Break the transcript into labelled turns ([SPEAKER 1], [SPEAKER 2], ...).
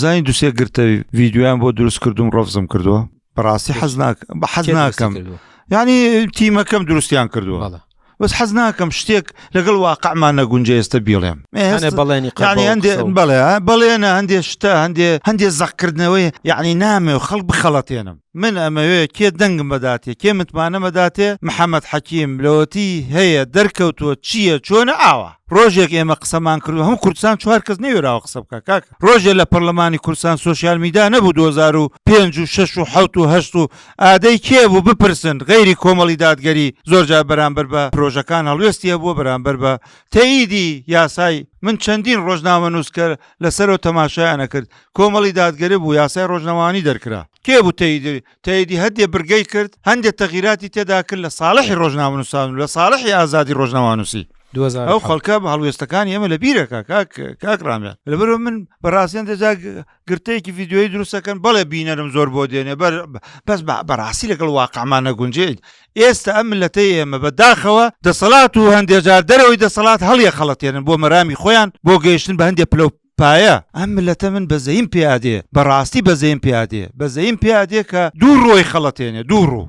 [SPEAKER 1] زاني دوسێ گرتە ڤیددیویان بۆ دروست کردوم ڕۆڤزم کردووە بەڕاستی حەز ناکەم یعنی تیمەکەم دروستیان کردووە بەس حەز ناکەم شتێک لەگەڵ واقعمان نەگونجێ ئێستا بیڵێم بەڵێنە هەندێ شتە هەندێ زەقکردنەوەی یعنی نامێ و خەڵک بخەڵەتێنم من ئەمەوێ کێ دەنگم بەداتێ کێ متمانە بەداتێ محەممەد حەکیم لەوەتی هەیە دەرکەوتووە چییە چۆنە ئاوە ڕۆژێک ئێمە قسەمان کردو هەموو کوردستان 4 کەس نەوێراوە قسە بکە کاک ڕۆژێ لە پەرلەمانی کوردستان سوۆسیال میدیا نەبوو 2005 و 6 و 7 و 8 و ئادەی کێ بوو بپرسن غەیری کۆمەڵی دادگەری زۆرجار بەرامبەر بە پرۆژەکان هەڵوێستیە بووە بەرامبەر بە تەییدی یاسای من چەندین ڕۆژنامە نووسکە لەسەرەوە تەماشایانە کرد کۆمەڵی دادگەری بوو یاسای ڕۆژنەوانی دەرکرا کێ بوو تەییدی هەندێ برگەی کرد هەندێک تەغیراتی تێدا کرد لە ساڵحی ڕۆژنامە نووسان و لە ساڵحی ئازادی ڕۆژنەوە نووسی ئەو خەڵکە بە هەڵوێستەکانی ئێمە لە بیرەکە کاک ڕامیان لەبەرەوە من بەڕاستیان دەجا گرتەیەکی ڤیددیۆی دروستەکەن بەڵێ بینەرم زۆر بۆ دێنێ بەس بەڕاستی لەگەڵ واقعمان نەگونجێت ئێستا ئەم ملەتەی ئێمە بەداخەوە دەسەڵات و هەندێک جار دەرەوەی دەسەڵات هەڵیە خەڵەتێنن بۆ مەرامی خۆیان بۆ گەیشتن بە هەندێک پلە پایە ئەم ملەتە من بەزەیم پیادێ بەڕاستی بەزەیم پیادێ کە دوو ڕۆی خەڵەتێنێ دوو ڕوو